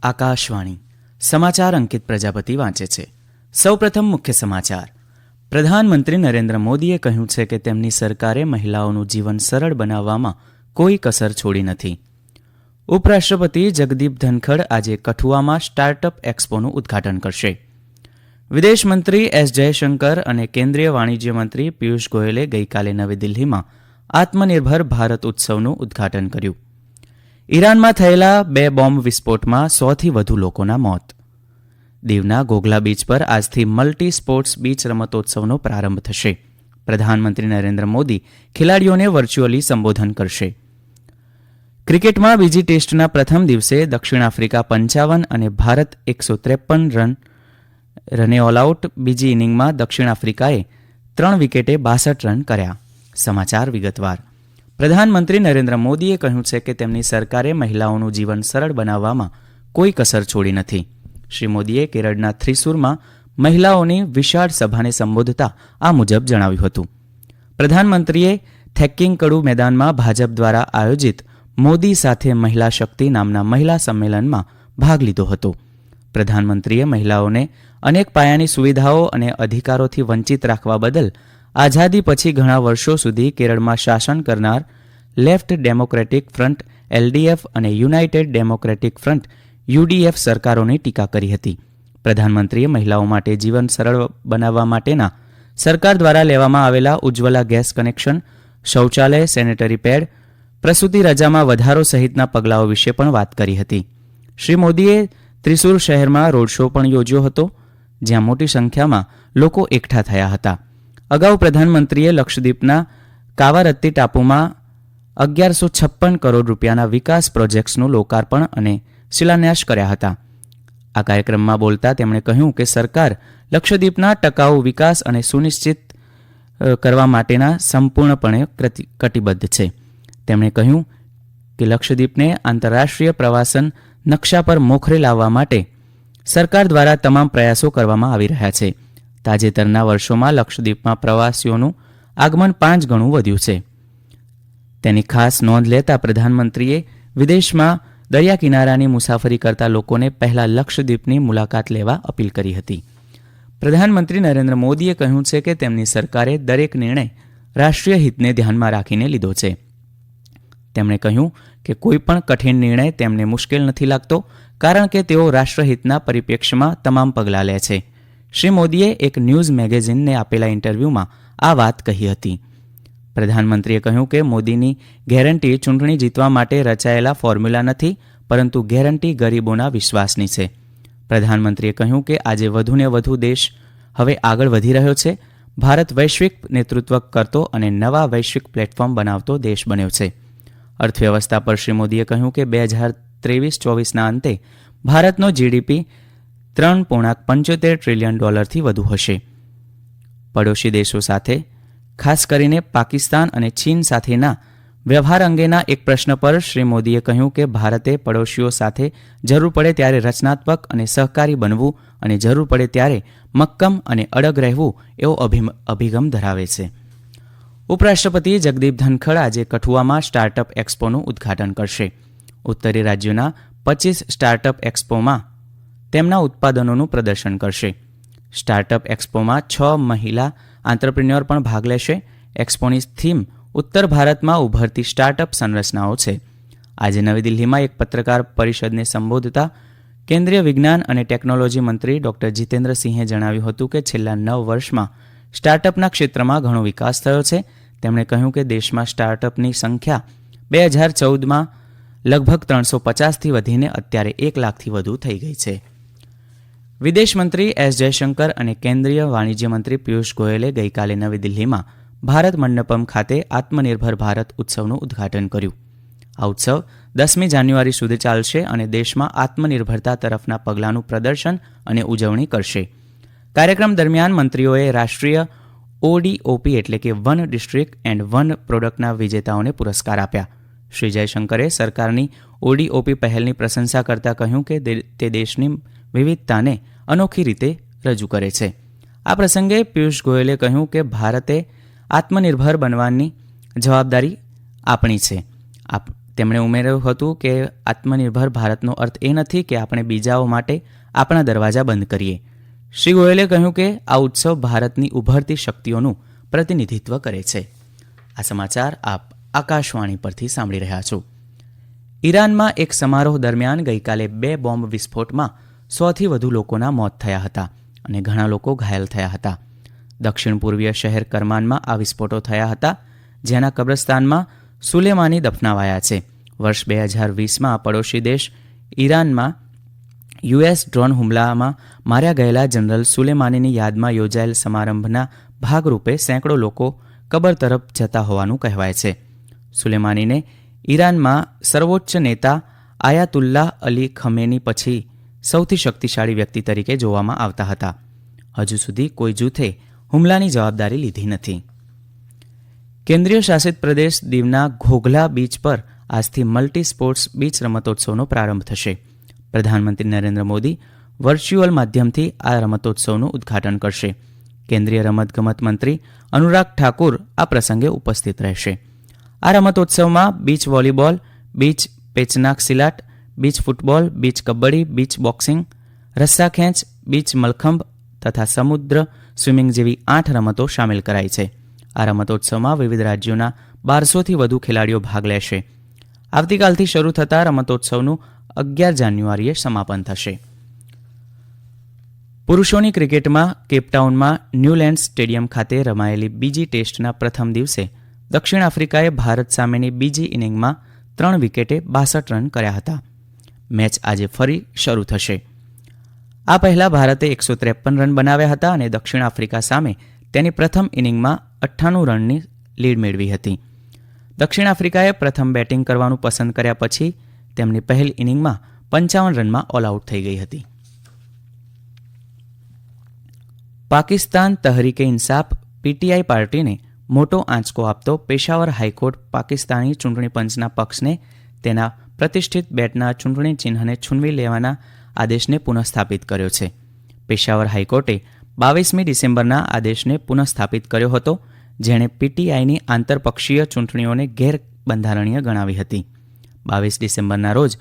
આકાશવાણી સમાચાર અંકિત પ્રજાપતિ વાંચે છે. સૌપ્રથમ મુખ્ય સમાચાર. પ્રધાનમંત્રી નરેન્દ્ર મોદીએ કહ્યું છે કે તેમની સરકારે મહિલાઓનું જીવન સરળ બનાવવામાં કોઈ કસર છોડી નથી. ઉપરાષ્ટ્રપતિ જગદીપ ધનખડ આજે કઠુઆમાં સ્ટાર્ટઅપ એક્સપોનું ઉદ્ઘાટન કરશે. વિદેશ મંત્રી એસ જયશંકર અને કેન્દ્રીય વાણિજ્ય મંત્રી પિયુષ ગોયલે ગઈકાલે નવી દિલ્હીમાં આત્મનિર્ભર ભારત ઉત્સવનું ઉદ્ઘાટન કર્યું. ઈરાનમાં થયેલા 2 બોમ્બ વિસ્ફોટમાં 100થી વધુ લોકોના મોત. દીવના ગોગલા બીચ પર આજથી મલ્ટી સ્પોર્ટ્સ બીચ રમતોત્સવનો પ્રારંભ થશે. પ્રધાનમંત્રી નરેન્દ્ર મોદી ખેલાડીઓને વર્ચ્યુઅલી સંબોધન કરશે. ક્રિકેટમાં બીજી ટેસ્ટના પ્રથમ દિવસે દક્ષિણ આફ્રિકા 55 અને ભારત 153 રને ઓલ આઉટ. બીજી ઇનિંગમાં દક્ષિણ આફ્રિકાએ 3 વિકેટે 62 રન કર્યા. સમાચાર વિગતવાર. પ્રધાનમંત્રી નરેન્દ્ર મોદીએ કહ્યું છે કે તેમની સરકારે મહિલાઓનું જીવન સરળ બનાવવામાં કોઈ કસર છોડી નથી. શ્રી મોદીએ કેરળના થ્રીસુરમાં મહિલાઓની વિશાળ સભાને સંબોધતા આ મુજબ જણાવ્યું હતું. પ્રધાનમંત્રીએ થેક્કીંગકડુ મેદાનમાં ભાજપ દ્વારા આયોજિત મોદી સાથે મહિલા શક્તિ નામના મહિલા સંમેલનમાં ભાગ લીધો હતો. પ્રધાનમંત્રીએ મહિલાઓને અનેક પાયાની સુવિધાઓ અને અધિકારોથી વંચિત રાખવા બદલ આઝાદી પછી ઘણા વર્ષો સુધી કેરળમાં શાસન કરનાર લેફ્ટ ડેમોક્રેટિક ફ્રન્ટ LDF અને યુનાઇટેડ ડેમોક્રેટિક ફ્રન્ટ UDF સરકારોની ટીકા કરી હતી. પ્રધાનમંત્રીએ મહિલાઓ માટે જીવન સરળ બનાવવા માટેના સરકાર દ્વારા લેવામાં આવેલા ઉજ્જવલા ગેસ કનેક્શન, શૌચાલય, સેનેટરી પેડ, પ્રસૂતિ રજામાં વધારો સહિતના પગલાઓ વિશે પણ વાત કરી હતી. શ્રી મોદીએ ત્રિશુર શહેરમાં રોડ શો પણ યોજ્યો હતો, જ્યાં મોટી સંખ્યામાં લોકો એકઠા થયા હતા. અગાઉ પ્રધાનમંત્રીએ લક્ષદ્વીપના કાવારત્તી ટાપુમાં 1156 કરોડ રૂપિયાના વિકાસ પ્રોજેક્ટ્સનું લોકાર્પણ અને શિલાન્યાસ કર્યા હતા. આ કાર્યક્રમમાં બોલતા તેમણે કહ્યું કે સરકાર લક્ષદ્વીપના ટકાઉ વિકાસ અને સુનિશ્ચિત કરવા માટેના સંપૂર્ણપણે કટિબદ્ધ છે. તેમણે કહ્યું કે લક્ષદ્વીપને આંતરરાષ્ટ્રીય પ્રવાસન નકશા પર મોખરે લાવવા માટે સરકાર દ્વારા તમામ પ્રયાસો કરવામાં આવી રહ્યા છે. તાજેતરના વર્ષોમાં લક્ષદ્વીપમાં પ્રવાસીઓનું આગમન 5 ગણું વધ્યું છે. તેની ખાસ નોંધ લેતા પ્રધાનમંત્રીએ વિદેશમાં દરિયા કિનારાની મુસાફરી કરતા લોકોને પહેલા લક્ષદ્વીપની મુલાકાત લેવા અપીલ કરી હતી. પ્રધાનમંત્રી નરેન્દ્ર મોદીએ કહ્યું છે કે તેમની સરકારે દરેક નિર્ણય રાષ્ટ્રીય હિતને ધ્યાનમાં રાખીને લીધો છે. તેમણે કહ્યું કે કોઈ પણ કઠિન નિર્ણય તેમને મુશ્કેલ નથી લાગતો, કારણ કે તેઓ રાષ્ટ્રહિતના પરિપ્રેક્ષ્યમાં તમામ પગલાં લે છે. શ્રી મોદીએ એક ન્યૂઝ મેગેઝિનને આપેલા ઇન્ટરવ્યૂમાં આ વાત કહી હતી. પ્રધાનમંત્રીએ કહ્યું કે મોદીની ગેરંટી ચૂંટણી જીતવા માટે રચાયેલા ફોર્મ્યુલા નથી, પરંતુ ગેરંટી ગરીબોના વિશ્વાસની છે. પ્રધાનમંત્રીએ કહ્યું કે આજે વધુને વધુ દેશ હવે આગળ વધી રહ્યો છે. ભારત વૈશ્વિક નેતૃત્વ કરતો અને નવા વૈશ્વિક પ્લેટફોર્મ બનાવતો દેશ બન્યો છે. અર્થવ્યવસ્થા પર શ્રી મોદીએ કહ્યું કે 2023-24ના અંતે ભારતનો GDP $3.75 ટ્રિલિયન થી વધુ હશે. પડોશી દેશો સાથે, ખાસ કરીને પાકિસ્તાન અને ચીન સાથેના વ્યવહાર અંગેના એક પ્રશ્ન પર શ્રી મોદીએ કહ્યું કે ભારતે પડોશીઓ સાથે જરૂર પડે ત્યારે રચનાત્મક અને સહકારી બનવું અને જરૂર પડે ત્યારે મક્કમ અને અડગ રહેવું એવો અભિગમ ધરાવે છે. ઉપરાષ્ટ્રપતિ જગદીપ ધનખડ આજે કઠુઆમાં સ્ટાર્ટઅપ એક્સપોનું ઉદ્ઘાટન કરશે. ઉત્તરી રાજ્યોના 25 સ્ટાર્ટઅપ એક્સપોમાં તેમના ઉત્પાદનોનું પ્રદર્શન કરશે. સ્ટાર્ટઅપ એક્સપોમાં 6 મહિલા આંત્રપ્રિન્યોર પણ ભાગ લેશે. એક્સપોની થીમ ઉત્તર ભારતમાં ઉભરતી સ્ટાર્ટઅપ સંરચનાઓ છે. આજે નવી દિલ્હીમાં એક પત્રકાર પરિષદને સંબોધતા કેન્દ્રીય વિજ્ઞાન અને ટેકનોલોજી મંત્રી ડોક્ટર જીતેન્દ્રસિંહે જણાવ્યું હતું કે છેલ્લા 9 વર્ષમાં સ્ટાર્ટઅપના ક્ષેત્રમાં ઘણો વિકાસ થયો છે. તેમણે કહ્યું કે દેશમાં સ્ટાર્ટઅપની સંખ્યા 2014માં લગભગ 350થી વધીને અત્યારે 1 લાખથી વધુ થઈ ગઈ છે. વિદેશ મંત્રી એસ જયશંકર અને કેન્દ્રીય વાણિજ્ય મંત્રી પિયુષ ગોયલે ગઈકાલે નવી દિલ્હીમાં ભારત મંડપમ ખાતે આત્મનિર્ભર ભારત ઉત્સવનું ઉદ્ઘાટન કર્યું. આ ઉત્સવ 10મી જાન્યુઆરી સુધી ચાલશે અને દેશમાં આત્મનિર્ભરતા તરફના પગલાંનું પ્રદર્શન અને ઉજવણી કરશે. કાર્યક્રમ દરમિયાન મંત્રીઓએ રાષ્ટ્રીય ODOP એટલે કે વન ડિસ્ટ્રિક્ટ એન્ડ વન પ્રોડક્ટના વિજેતાઓને પુરસ્કાર આપ્યા. શ્રી જયશંકરે સરકારની ODOP પહેલની પ્રશંસા કરતા કહ્યું કે તે દેશની વિવિધતાને અનોખી રીતે રજૂ કરે છે. આ પ્રસંગે પિયુષ ગોયલે કહ્યું કે ભારતે આત્મનિર્ભર બનવાની જવાબદારી આપણી છે. તેમણે ઉમેર્યું હતું કે આત્મનિર્ભર ભારતનો અર્થ એ નથી કે આપણે બીજાઓ માટે આપણા દરવાજા બંધ કરીએ. શ્રી ગોયલે કહ્યું કે આ ઉત્સવ ભારતની ઉભરતી શક્તિઓનું પ્રતિનિધિત્વ કરે છે. આ સમાચાર આપ આકાશવાણી પરથી સાંભળી રહ્યા છો. ઈરાનમાં એક સમારોહ દરમિયાન ગઈકાલે 2 બોમ્બ વિસ્ફોટમાં 100થી વધુ લોકોના મોત થયા હતા અને ઘણા લોકો ઘાયલ થયા હતા. દક્ષિણ પૂર્વીય શહેર કરમાનમાં આ વિસ્ફોટો થયા હતા, જેના કબ્રસ્તાનમાં સુલેમાની દફનાવાયા છે. વર્ષ 2020માં પડોશી દેશ ઈરાનમાં યુએસ ડ્રોન હુમલામાં માર્યા ગયેલા જનરલ સુલેમાનીની યાદમાં યોજાયેલ સમારંભના ભાગરૂપે સેંકડો લોકો કબર તરફ જતા હોવાનું કહેવાય છે. સુલેમાનીને ઈરાનમાં સર્વોચ્ચ નેતા આયાતુલ્લાહ અલી ખમેની પછી સૌથી શક્તિશાળી વ્યક્તિ તરીકે જોવામાં આવતા હતા. હજુ સુધી કોઈ જૂથે હુમલાની જવાબદારી લીધી નથી. કેન્દ્રીય શાસિત પ્રદેશ દીવના ઘોઘલા બીચ પર આજથી મલ્ટી સ્પોર્ટ્સ બીચ રમતોત્સવનો પ્રારંભ થશે. પ્રધાનમંત્રી નરેન્દ્ર મોદી વર્ચ્યુઅલ માધ્યમથી આ રમતોત્સવનું ઉદ્ઘાટન કરશે. કેન્દ્રીય રમતગમત મંત્રી અનુરાગ ઠાકુર આ પ્રસંગે ઉપસ્થિત રહેશે. આ રમતોત્સવમાં beach volleyball, beach pencak silat, beach football, beach kabaddi, beach boxing, રસ્સાખેંચ, બીચ મલખંભ તથા સમુદ્ર સ્વિમિંગ જેવી 8 રમતો સામેલ કરાઈ છે. આ રમતોત્સવમાં વિવિધ રાજ્યોના 1200થી વધુ ખેલાડીઓ ભાગ લેશે. આવતીકાલથી શરૂ થતા રમતોત્સવનું 11 જાન્યુઆરીએ સમાપન થશે. પુરુષોની ક્રિકેટમાં કેપટાઉનમાં ન્યૂલેન્ડ્સ સ્ટેડિયમ ખાતે રમાયેલી બીજી ટેસ્ટના પ્રથમ દિવસે દક્ષિણ આફ્રિકાએ ભારત સામેની બીજી ઇનિંગમાં 3 વિકેટે 62 રન કર્યા હતા. મેચ આજે ફરી શરૂ થશે. આ પહેલા ભારતે 153 રન બનાવ્યા હતા અને દક્ષિણ આફ્રિકા સામે તેની પ્રથમ ઇનિંગમાં 98 રનની લીડ મેળવી હતી. દક્ષિણ આફ્રિકાએ પ્રથમ બેટિંગ કરવાનું પસંદ કર્યા પછી તેમની પહેલી ઇનિંગમાં 55 રનમાં ઓલ આઉટ થઈ ગઈ હતી. પાકિસ્તાન તહરીકે ઇન્સાફ પીટીઆઈ પાર્ટીને મોટો આંચકો આપતો પેશાવર હાઈકોર્ટ પાકિસ્તાની ચૂંટણી પંચના પક્ષને તેના પ્રતિષ્ઠિત બેટના ચૂંટણી ચિહ્નને છુનવી લેવાના આદેશને પુનઃસ્થાપિત કર્યો છે. પેશાવર હાઈકોર્ટે 22મી ડિસેમ્બરના આદેશને પુનઃસ્થાપિત કર્યો હતો, જેણે પીટીઆઈની આંતરપક્ષીય ચૂંટણીઓને ગેરબંધારણીય ગણાવી હતી. 22 ડિસેમ્બરના રોજ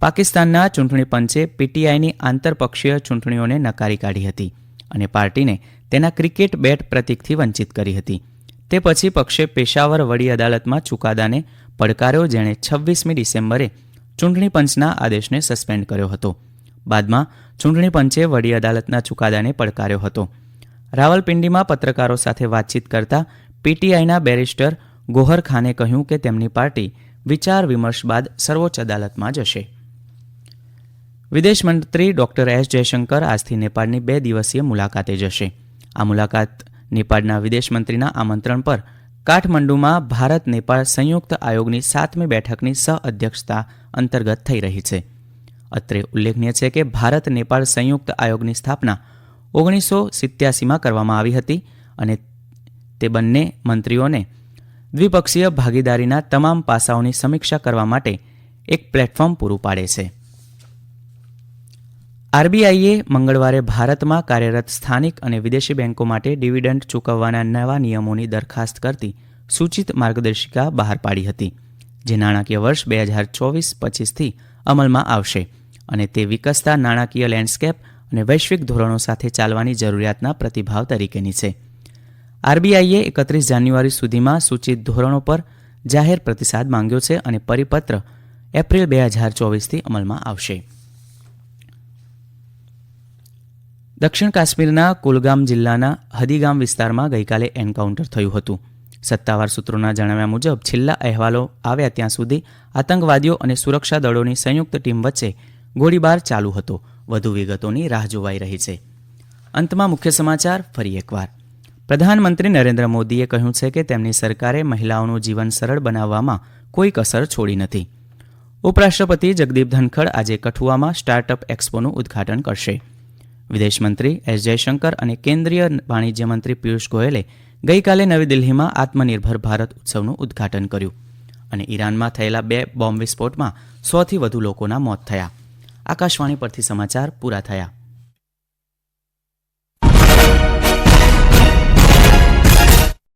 પાકિસ્તાનના ચૂંટણી પંચે પીટીઆઈની આંતરપક્ષીય ચૂંટણીઓને નકારી કાઢી હતી અને પાર્ટીને તેના ક્રિકેટ બેટ પ્રતીકથી વંચિત કરી હતી. તે પછી પક્ષે પેશાવર વડી અદાલતમાં ચુકાદાને પડકાર્યો, જેણે 26મી ડિસેમ્બરે ચૂંટણી પંચના આદેશને સસ્પેન્ડ કર્યો હતો. બાદમાં ચૂંટણી પંચે વડી અદાલતના ચુકાદાને પડકાર્યો હતો. રાવલપિંડીમાં પત્રકારો સાથે વાતચીત કરતા પીટીઆઈના બેરિસ્ટર ગોહર ખાને કહ્યું કે તેમની પાર્ટી વિચાર વિમર્શ બાદ સર્વોચ્ચ અદાલતમાં જશે. વિદેશ મંત્રી ડોક્ટર એસ જયશંકર આજથી નેપાળની 2 દિવસીય મુલાકાતે જશે. આ મુલાકાત નેપાળના વિદેશ મંત્રીના આમંત્રણ પર કાઠમંડુમાં ભારત નેપાળ સંયુક્ત આયોગની 7મી બેઠકની સહ-અધ્યક્ષતા અંતર્ગત થઈ રહી છે. અત્રે ઉલ્લેખનીય છે કે ભારત નેપાળ સંયુક્ત આયોગની સ્થાપના 1987માં કરવામાં આવી હતી અને તે બંને મંત્રીઓને દ્વિપક્ષીય ભાગીદારીના તમામ પાસાઓની સમીક્ષા કરવા માટે એક પ્લેટફોર્મ પૂરું પાડે છે. આરબીઆઈએ મંગળવારે ભારતમાં કાર્યરત સ્થાનિક અને વિદેશી બેન્કો માટે ડિવિડન્ડ ચૂકવવાના નવા નિયમોની દરખાસ્ત કરતી સૂચિત માર્ગદર્શિકા બહાર પાડી હતી, જે નાણાકીય વર્ષ 2024-25થી અમલમાં આવશે અને તે વિકસતા નાણાકીય લેન્ડસ્કેપ અને વૈશ્વિક ધોરણો સાથે ચાલવાની જરૂરિયાતના પ્રતિભાવ તરીકેની છે. આરબીઆઈએ 31 જાન્યુઆરી સુધીમાં સૂચિત ધોરણો પર જાહેર પ્રતિસાદ માંગ્યો છે અને પરિપત્ર એપ્રિલ 2024થી અમલમાં આવશે. દક્ષિણ કાશ્મીરના કુલગામ જિલ્લાના હદીગામ વિસ્તારમાં ગઈકાલે એન્કાઉન્ટર થયું હતું. સત્તાવાર સૂત્રોના જણાવ્યા મુજબ છેલ્લા અહેવાલો આવ્યા ત્યાં સુધી આતંકવાદીઓ અને સુરક્ષા દળોની સંયુક્ત ટીમ વચ્ચે ગોળીબાર ચાલુ હતો. વધુ વિગતોની રાહ જોવાઈ રહી છે. અંતમાં મુખ્ય સમાચાર ફરી એકવાર. પ્રધાનમંત્રી નરેન્દ્ર મોદીએ કહ્યું છે કે તેમની સરકારે મહિલાઓનું જીવન સરળ બનાવવામાં કોઈ કસર છોડી નથી. ઉપરાષ્ટ્રપતિ જગદીપ ધનખડ આજે કઠુઆમાં સ્ટાર્ટઅપ એક્સપોનું ઉદ્ઘાટન કરશે. વિદેશ મંત્રી એસ જયશંકર અને કેન્દ્રીય વાણિજ્ય મંત્રી પિયુષ ગોયલે ગઈકાલે નવી દિલ્હીમાં આત્મનિર્ભર ભારત ઉત્સવનું ઉદ્ઘાટન કર્યું. અને ઈરાનમાં થયેલા 2 બોમ્બ વિસ્ફોટમાં 100થી વધુ લોકોના મોત થયા. આકાશવાણી પરથી સમાચાર પૂરા થયા.